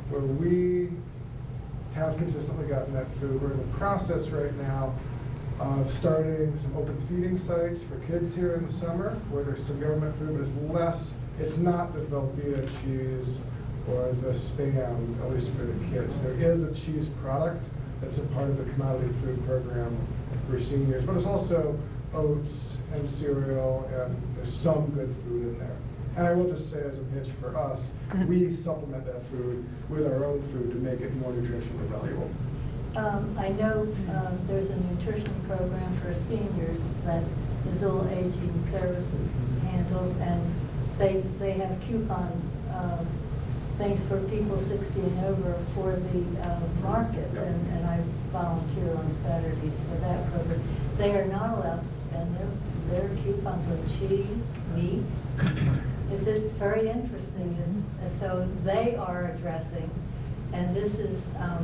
where we have consistently gotten that food. We're in the process right now of starting some open feeding sites for kids here in the summer where there's some government food, but it's not the Velveeta cheese or the Spam, at least for the kids. There is a cheese product that's a part of the commodity food program for seniors, but it's also oats and cereal, and there's some good food in there. And I will just say as a pitch for us, we supplement that food with our own food to make it more nutritionally valuable. I know there's a nutrition program for seniors that Missoula Aging Services handles, and they have coupon things for people 60 and over for the markets, and I volunteer on Saturdays for that program. They are not allowed to spend their coupons on cheese, meats. It's very interesting. So they are addressing, and this is a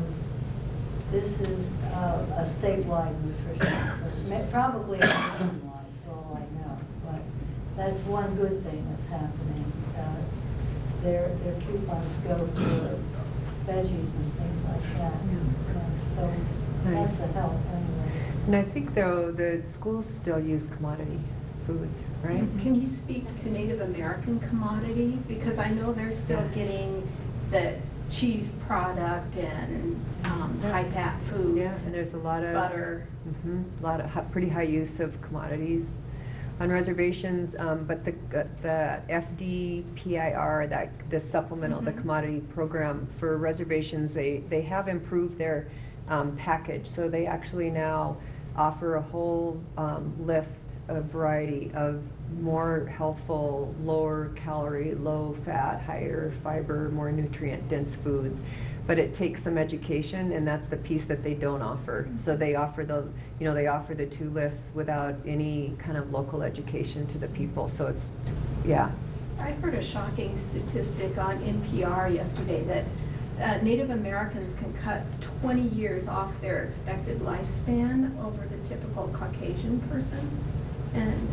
statewide nutrition, probably nationwide for all I know. But that's one good thing that's happening. Their coupons go for veggies and things like that. So that's a help anyway. And I think though the schools still use commodity foods, right? Can you speak to Native American commodities? Because I know they're still getting the cheese product and high-fat foods. Yeah, and there's a lot of butter. A lot of pretty high use of commodities on reservations, but the FDPIR, the supplemental, the commodity program for reservations, they have improved their package. So they actually now offer a whole list of variety of more healthful, lower calorie, low fat, higher fiber, more nutrient dense foods. But it takes some education, and that's the piece that they don't offer. So they offer they offer the 2 lists without any kind of local education to the people. So yeah. I heard a shocking statistic on NPR yesterday that Native Americans can cut 20 years off their expected lifespan over the typical Caucasian person. And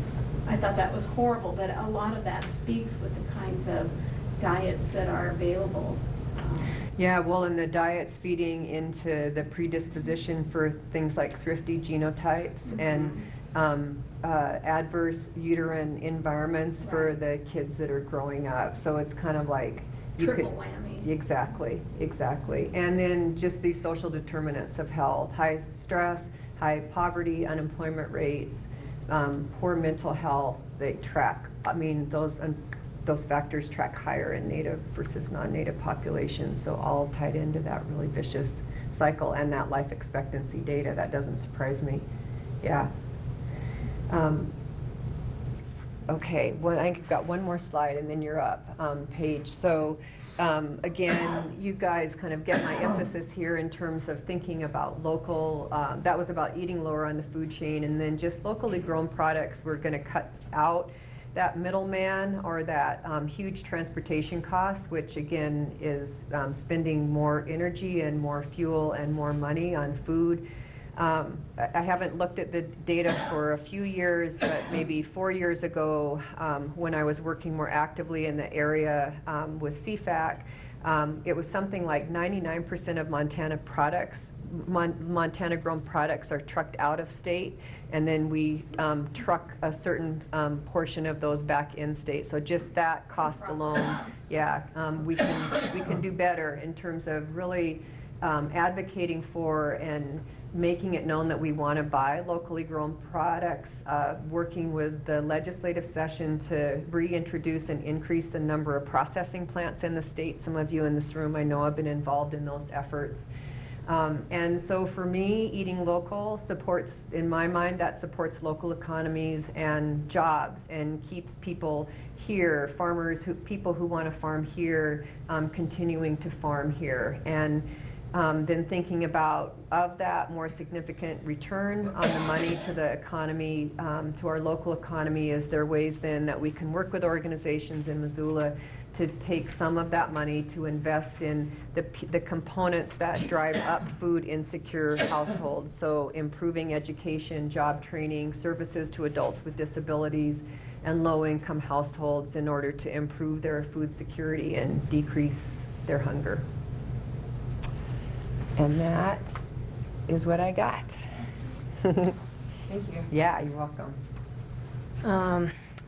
I thought that was horrible, but a lot of that speaks with the kinds of diets that are available. Yeah, well, and the diet's feeding into the predisposition for things like thrifty genotypes and adverse uterine environments for the kids that are growing up. So it's kind of like Triple whammy. Exactly, exactly. And then just these social determinants of health: high stress, high poverty, unemployment rates, poor mental health. They track. I mean, those factors track higher in Native versus non-Native populations. So all tied into that really vicious cycle, and that life expectancy data. That doesn't surprise me. Yeah. Okay, I've got one more slide and then you're up, Paige. So again, you guys kind of get my emphasis here in terms of thinking about local, that was about eating lower on the food chain, and then just locally grown products. We're going to cut out that middleman or that huge transportation costs, which again is spending more energy and more fuel and more money on food. I haven't looked at the data for a few years, but maybe 4 years ago, when I was working more actively in the area with CFAC, it was something like 99% of Montana products, Montana-grown products, are trucked out of state, and then we truck a certain portion of those back in state. So just that cost alone, yeah, we can do better in terms of really advocating for and making it known that we want to buy locally grown products, working with the legislative session to reintroduce and increase the number of processing plants in the state. Some of you in this room, I know, have been involved in those efforts. And so for me, eating local supports, in my mind, that supports local economies and jobs and keeps people here, farmers, people who want to farm here, continuing to farm here. And then thinking about, of that more significant return on the money to the economy, to our local economy, is there ways then that we can work with organizations in Missoula to take some of that money to invest in the components that drive up food insecure households. So improving education, job training, services to adults with disabilities, and low-income households in order to improve their food security and decrease their hunger. And that is what I got. Thank you. Yeah, you're welcome.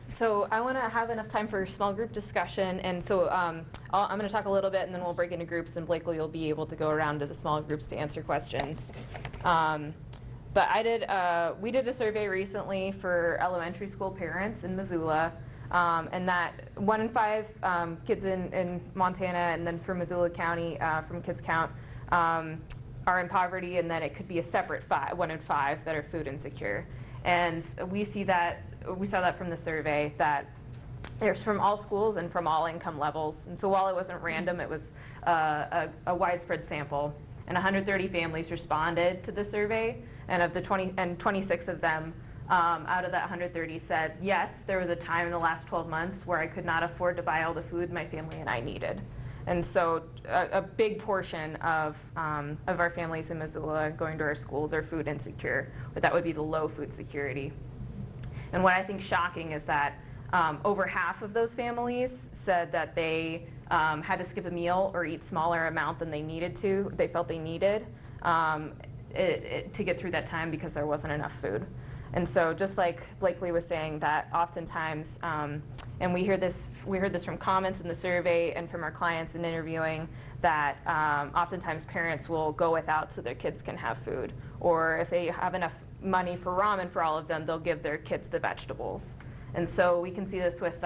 So I want to have enough time for small group discussion, and so I'm going to talk a little bit, and then we'll break into groups, and Blakely will be able to go around to the small groups to answer questions. But we did a survey recently for elementary school parents in Missoula, and that 1 in 5 kids in Montana, and then for Missoula County, from Kids Count, are in poverty, and then it could be a separate 1 in 5 that are food insecure. And we saw that from the survey, that there's from all schools and from all income levels. And so while it wasn't random, it was a widespread sample. And 130 families responded to the survey, and of the 26 of them out of that 130 said, yes, there was a time in the last 12 months where I could not afford to buy all the food my family and I needed. And so a big portion of our families in Missoula going to our schools are food insecure, but that would be the low food security. And what I think shocking is that over half of those families said that they had to skip a meal or eat smaller amount than they felt they needed to get through that time because there wasn't enough food. And so just like Blakely was saying, that oftentimes, and we heard this from comments in the survey and from our clients in interviewing, that oftentimes parents will go without so their kids can have food. Or if they have enough money for ramen for all of them, they'll give their kids the vegetables. And so we can see this with,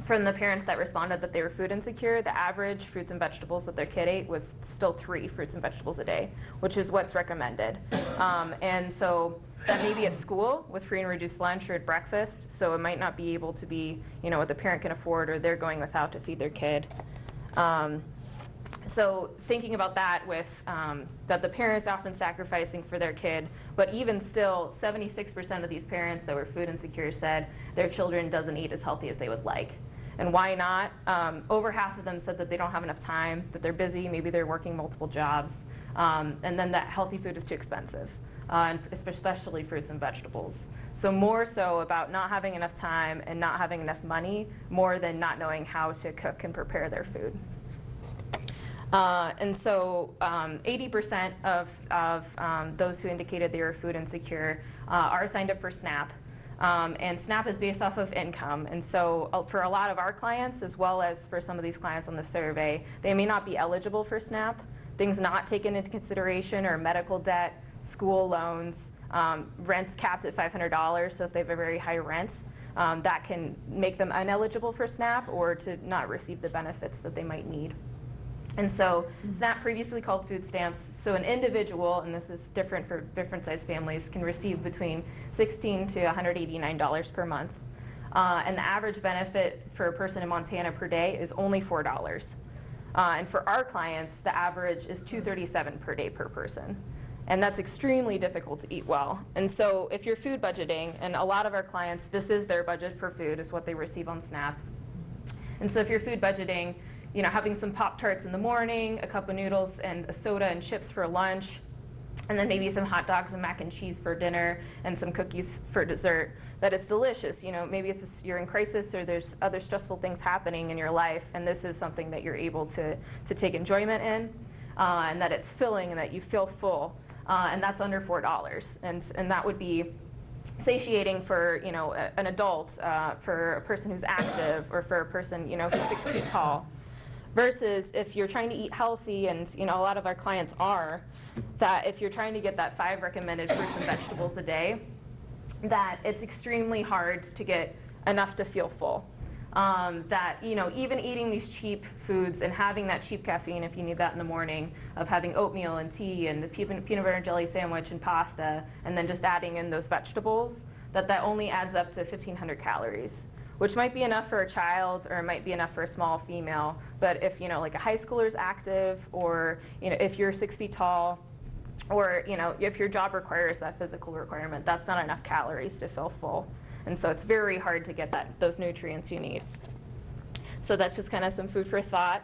from the parents that responded that they were food insecure, the average fruits and vegetables that their kid ate was still 3 fruits and vegetables a day, which is what's recommended. And so that may be at school with free and reduced lunch or at breakfast, so it might not be able to be, what the parent can afford, or they're going without to feed their kid. So thinking about that with that the parents often sacrificing for their kid, but even still, 76% of these parents that were food insecure said their children doesn't eat as healthy as they would like. And why not? Over half of them said that they don't have enough time, that they're busy, maybe they're working multiple jobs, and then that healthy food is too expensive, and especially fruits and vegetables. So more so about not having enough time and not having enough money, more than not knowing how to cook and prepare their food. And so 80% of those who indicated they were food insecure are signed up for SNAP. And SNAP is based off of income. And so for a lot of our clients, as well as for some of these clients on the survey, they may not be eligible for SNAP. Things not taken into consideration are medical debt, school loans, rent's capped at $500, so if they have a very high rent, that can make them ineligible for SNAP or to not receive the benefits that they might need. And so SNAP, previously called food stamps, so an individual, and this is different for different size families, can receive between $16 to $189 per month. And the average benefit for a person in Montana per day is only $4. And for our clients, the average is $237 per day per person. And that's extremely difficult to eat well. And so if you're food budgeting, and a lot of our clients, this is their budget for food, is what they receive on SNAP. And so if you're food budgeting, you know, having some Pop-Tarts in the morning, a cup of noodles and a soda and chips for lunch, and then maybe some hot dogs and mac and cheese for dinner and some cookies for dessert, that it's delicious. You know, maybe it's just you're in crisis or there's other stressful things happening in your life, and this is something that you're able to take enjoyment in, and that it's filling and that you feel full, and that's under $4. And that would be satiating for, you know, an adult, for a person who's active, or for a person, you know, who's 6 feet tall. Versus if you're trying to eat healthy, and you know a lot of our clients are, that if you're trying to get that 5 recommended fruits and vegetables a day, that it's extremely hard to get enough to feel full. That, you know, even eating these cheap foods and having that cheap caffeine, if you need that in the morning, of having oatmeal and tea and the peanut butter and jelly sandwich and pasta, and then just adding in those vegetables, that only adds up to 1,500 calories. Which might be enough for a child, or it might be enough for a small female. But if, you know, like a high schooler's active, or, you know, if you're 6 feet tall, or, you know, if your job requires that physical requirement, that's not enough calories to feel full. And so it's very hard to get those nutrients you need. So that's just kind of some food for thought.